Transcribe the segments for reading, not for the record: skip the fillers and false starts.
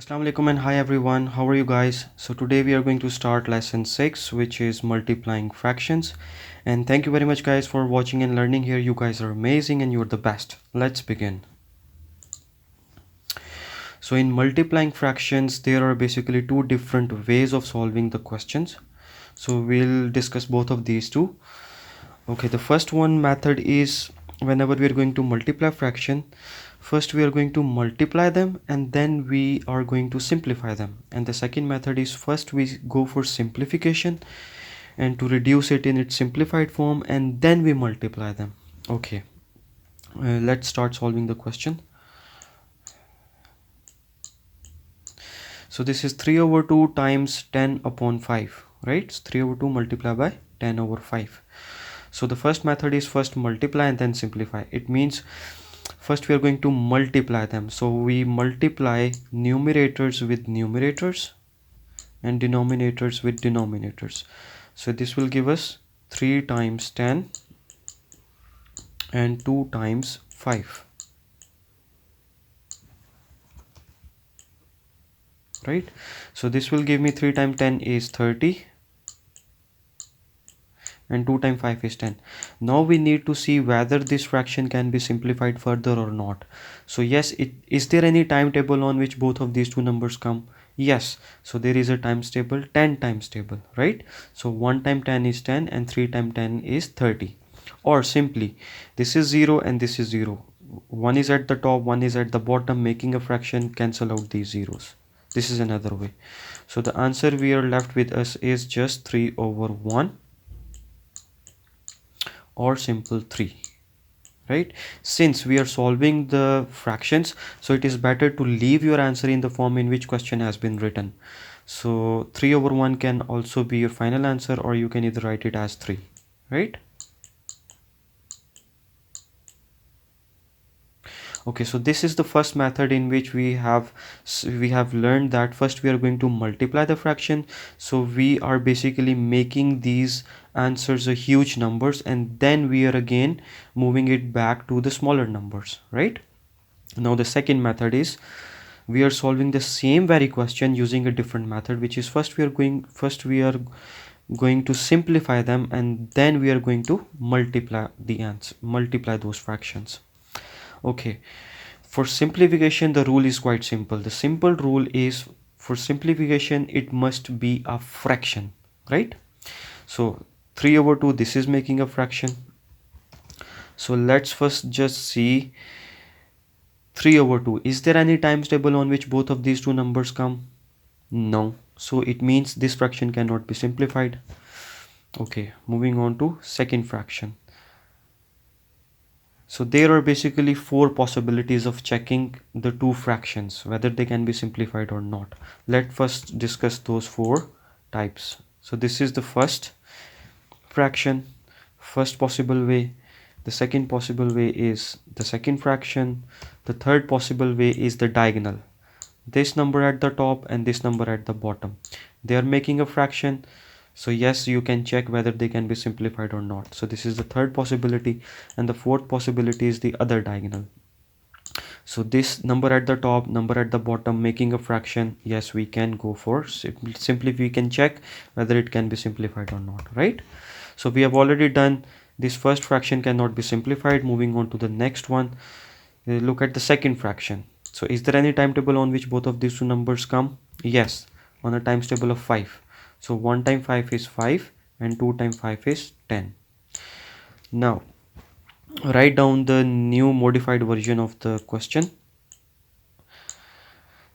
Assalamu alaikum and hi everyone, how are you guys? So today we are going to start lesson 6, which is multiplying fractions. And thank you very much guys for watching and learning here. You guys are amazing and you're the best. Let's begin. So in multiplying fractions there are basically two different ways of solving the questions. So we'll discuss both of these two. Okay, the first one method is whenever we are going to multiply fraction, first we are going to multiply them and then we are going to simplify them. And the second method is first we go for simplification and to reduce it in its simplified form and then we multiply them. Okay, let's start solving the question. So this is 3 over 2 times 10 upon 5, right? It's 3 over 2 multiplied by 10 over 5. So the first method is first multiply and then simplify. It means first we are going to multiply them. So we multiply numerators with numerators and denominators with denominators. So this will give us 3 times 10 and 2 times 5. Right? So this will give me 3 times 10 is 30. And 2 times 5 is 10. Now we need to see whether this fraction can be simplified further or not. So yes, is there any timetable on which both of these two numbers come? Yes. So there is a times table, 10 times table, right? So 1 times 10 is 10 and 3 times 10 is 30. Or simply, this is 0 and this is 0. One is at the top, one is at the bottom, making a fraction cancel out these zeros. This is another way. So the answer we are left with us is just 3 over 1. Or simple 3, right? Since we are solving the fractions, so it is better to leave your answer in the form in which question has been written. So 3 over 1 can also be your final answer, or you can either write it as 3, right? Okay, so this is the first method in which we have learned that first we are going to multiply the fraction. So we are basically making these answers a huge numbers and then we are again moving it back to the smaller numbers, right? Now the second method is we are solving the same very question using a different method, which is first we are going to simplify them and then we are going to multiply those fractions. Okay, for simplification the rule is quite simple. The simple rule is for simplification it must be a fraction, right? So 3 over 2, this is making a fraction. So let's first just see 3 over 2. Is there any times table on which both of these two numbers come? No. So it means this fraction cannot be simplified. Okay, moving on to second fraction. So there are basically 4 possibilities of checking the two fractions, whether they can be simplified or not. Let's first discuss those 4 types. So this is the first fraction, first possible way. The second possible way is the second fraction. The third possible way is the diagonal. This number at the top and this number at the bottom. They are making a fraction. So yes, you can check whether they can be simplified or not. So this is the third possibility, and the fourth possibility is the other diagonal. So this number at the top, number at the bottom, making a fraction, yes, we can go for simply we can check whether it can be simplified or not, right? So we have already done this first fraction cannot be simplified. Moving on to the next one, look at the second fraction. So is there any timetable on which both of these two numbers come? Yes, on a times table of 5. So 1 times 5 is 5 and 2 times 5 is 10. Now write down the new modified version of the question.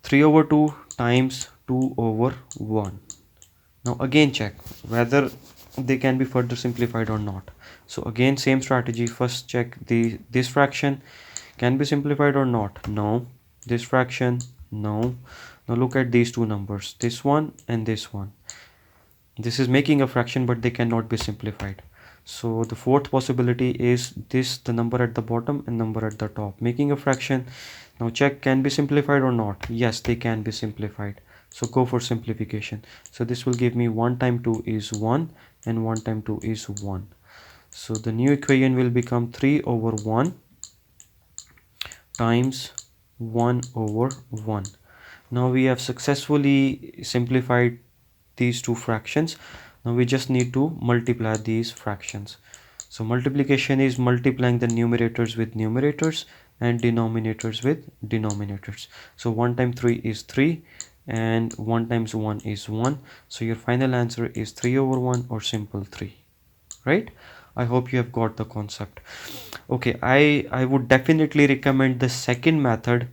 3 over 2 times 2 over 1. Now again check whether they can be further simplified or not. So again same strategy, first check this fraction can be simplified or not. No. This fraction, no. Now look at these two numbers, this one and this one. This is making a fraction but they cannot be simplified. So the fourth possibility is this, the number at the bottom and number at the top, making a fraction. Now check can be simplified or not. Yes, they can be simplified. So go for simplification. So this will give me 1 times 2 is 1 and 1 times 2 is 1. So the new equation will become 3 over 1 times 1 over 1. Now we have successfully simplified these two fractions. Now we just need to multiply these fractions. So multiplication is multiplying the numerators with numerators and denominators with denominators. So 1 times 3 is 3 and 1 times 1 is 1. So your final answer is 3 over 1 or simple 3, right? I hope you have got the concept. Okay, I would definitely recommend the second method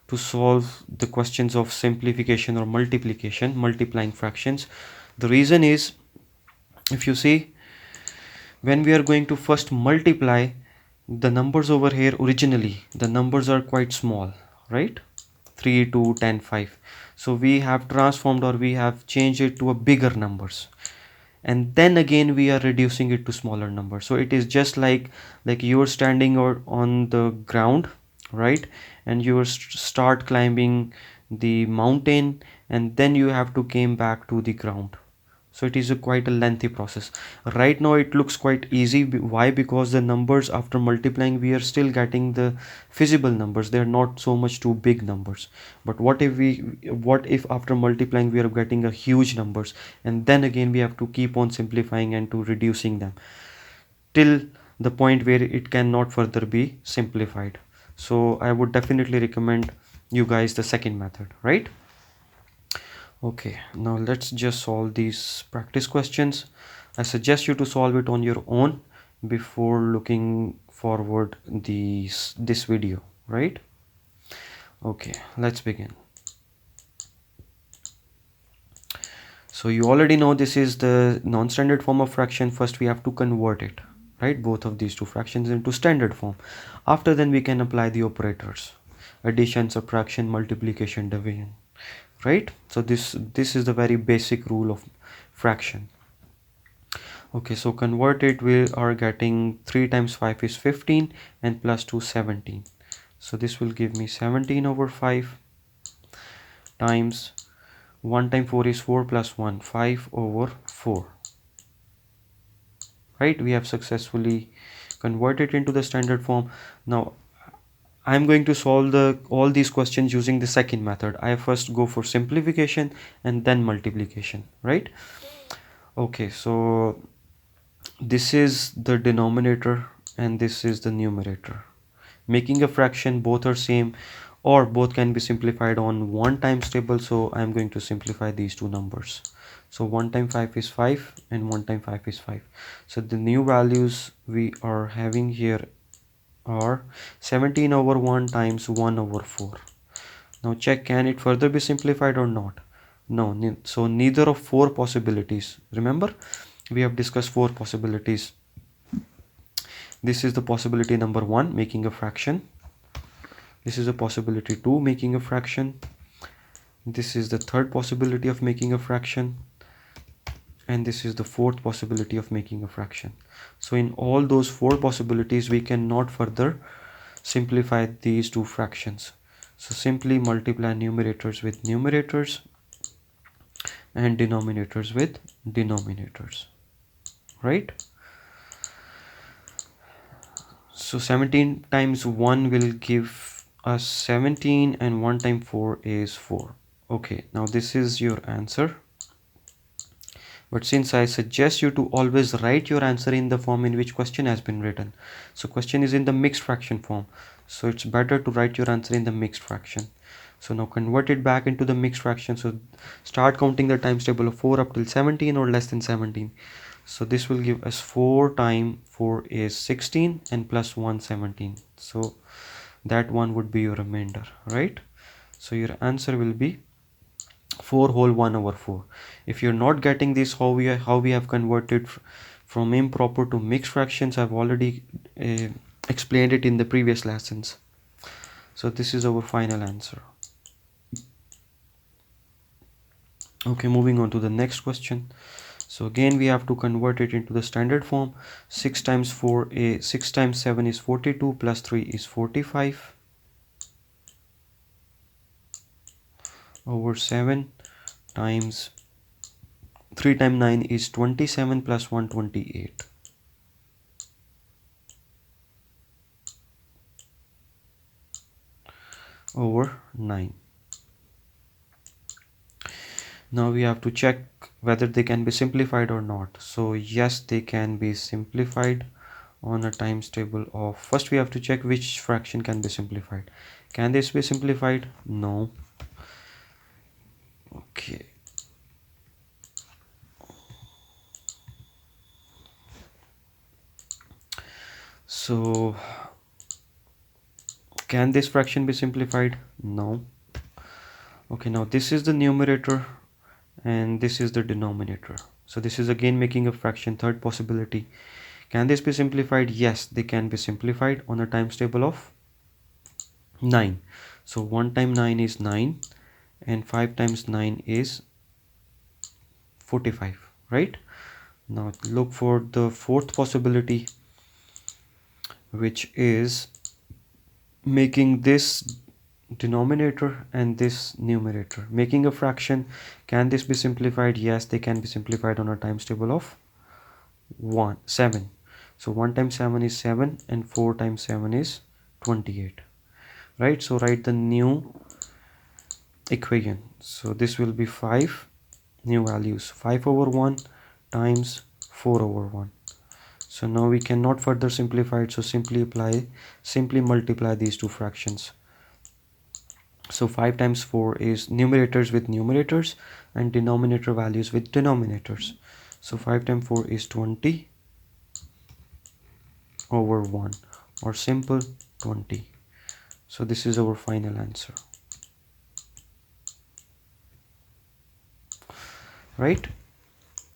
to solve the questions of simplification or multiplication, multiplying fractions. The reason is, if you see, when we are going to first multiply the numbers over here, originally the numbers are quite small, right? 3, 2, 10, 5. So we have transformed, or we have changed it to a bigger numbers, and then again we are reducing it to smaller numbers. So it is just like you're standing or on the ground, right? And you start climbing the mountain, and then you have to came back to the ground. So it is quite a lengthy process. Right now it looks quite easy. Why? Because the numbers after multiplying, we are still getting the feasible numbers. They are not so much too big numbers. But what if after multiplying we are getting a huge numbers, and then again we have to keep on simplifying and to reducing them till the point where it cannot further be simplified. So I would definitely recommend you guys the second method, right? Okay, now let's just solve these practice questions. I suggest you to solve it on your own before looking forward this video, right? Okay, let's begin. So you already know this is the non-standard form of fraction. First we have to convert it, right? Both of these two fractions into standard form. After then we can apply the operators: addition, subtraction, multiplication, division, right? So this is the very basic rule of fraction. Okay, so convert it, we are getting 3 times 5 is 15 and plus 2 17. So this will give me 17 over 5 times 1 times 4 is 4 plus 1, 5 over 4, right? We have successfully converted into the standard form. Now I'm going to solve all these questions using the second method. I first go for simplification and then multiplication, right? Okay, so this is the denominator and this is the numerator. Making a fraction, both are same, or both can be simplified on one times table. So I'm going to simplify these two numbers. So 1 times 5 is 5 and 1 times 5 is 5. So the new values we are having here are 17 over 1 times 1 over 4. Now check, can it further be simplified or not? No. So neither of four possibilities. Remember, we have discussed four possibilities. This is the possibility number 1, making a fraction. This is a possibility 2, making a fraction. This is the third possibility of making a fraction. And this is the fourth possibility of making a fraction. So in all those four possibilities, we cannot further simplify these two fractions. So simply multiply numerators with numerators and denominators with denominators, right? So 17 times 1 will give us 17 and 1 times 4 is 4. Okay, now this is your answer. But since I suggest you to always write your answer in the form in which question has been written. So question is in the mixed fraction form. So it's better to write your answer in the mixed fraction. So now convert it back into the mixed fraction. So start counting the times table of 4 up till 17 or less than 17. So this will give us 4 times 4 is 16 and plus 1 17. So that one would be your remainder, right? So your answer will be 4 whole 1 over 4. If you're not getting this, how we have converted from improper to mixed fractions, I've already explained it in the previous lessons. So this is our final answer. Okay, moving on to the next question. So again we have to convert it into the standard form. 6 times 6 times 7 is 42 plus 3 is 45 over 7 times 3 times 9 is 27 plus 1 28 over 9. Now we have to check whether they can be simplified or not. So yes, they can be simplified on a times table of, first we have to check which fraction can be simplified. Can this be simplified? No. Okay. So can this fraction be simplified? No. Okay, now this is the numerator and this is the denominator. So this is again making a fraction, third possibility. Can this be simplified? Yes, they can be simplified on a times table of 9. So 1 times 9 is 9 and 5 times 9 is 45, right? Now look for the fourth possibility, which is making this denominator and this numerator, making a fraction. Can this be simplified? Yes, they can be simplified on a times table of 7. So 1 times 7 is 7 and 4 times 7 is 28, right? So write the new equation. So this will be 5, new values, 5 over 1 times 4 over 1. So now we cannot further simplify it, so simply multiply these two fractions. So 5 times 4 is numerators with numerators and denominator values with denominators. So 5 times 4 is 20 over 1, or simple 20. So this is our final answer, right?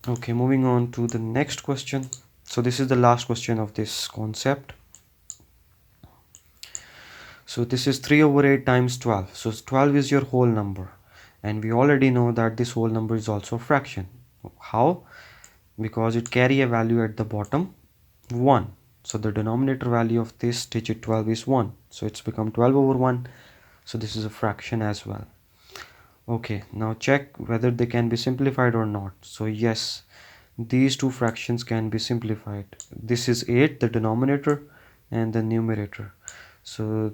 Okay, moving on to the next question. So this is the last question of this concept. So this is 3 over 8 times 12. So 12 is your whole number, and we already know that this whole number is also a fraction. How? Because it carry a value at the bottom, 1. So the denominator value of this digit 12 is 1. So it's become 12 over 1. So this is a fraction as well. Okay, now check whether they can be simplified or not. So yes, these two fractions can be simplified. This is 8, the denominator, and the numerator. So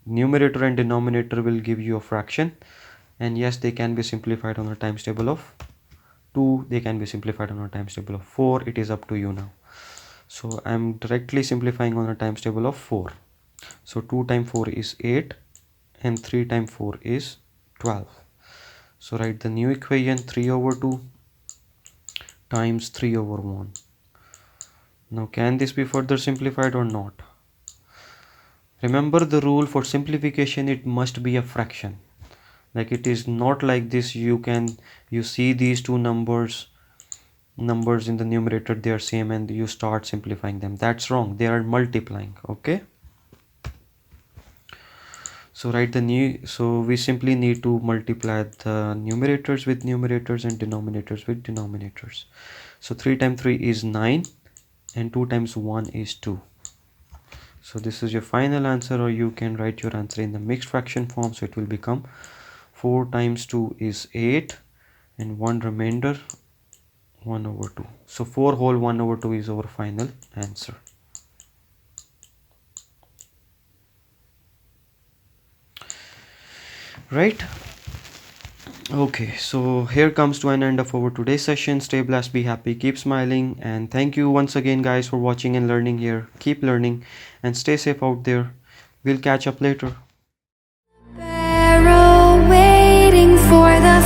numerator and denominator will give you a fraction, and yes, they can be simplified on a times table of 2. They can be simplified on a times table of 4. It is up to you now. So I'm directly simplifying on a times table of 4. So 2 times 4 is 8 and 3 times 4 is 12. So write the new equation, 3 over 2 times 3 over 1. Now can this be further simplified or not? Remember the rule for simplification, it must be a fraction. Like it is not like this, you see these two numbers in the numerator, they are same, and you start simplifying them. That's wrong, they are multiplying. Okay, so write the new, so we simply need to multiply the numerators with numerators and denominators with denominators. So 3 times 3 is 9 and 2 times 1 is 2. So this is your final answer, or you can write your answer in the mixed fraction form. So it will become 4 times 2 is 8 and 1 remainder 1 over 2. So 4 whole 1 over 2 is our final answer. Right? Okay, so here comes to an end of our today's session. Stay blessed, be happy, keep smiling, and thank you once again guys for watching and learning here. Keep learning and stay safe out there. We'll catch up later. Barrel waiting for the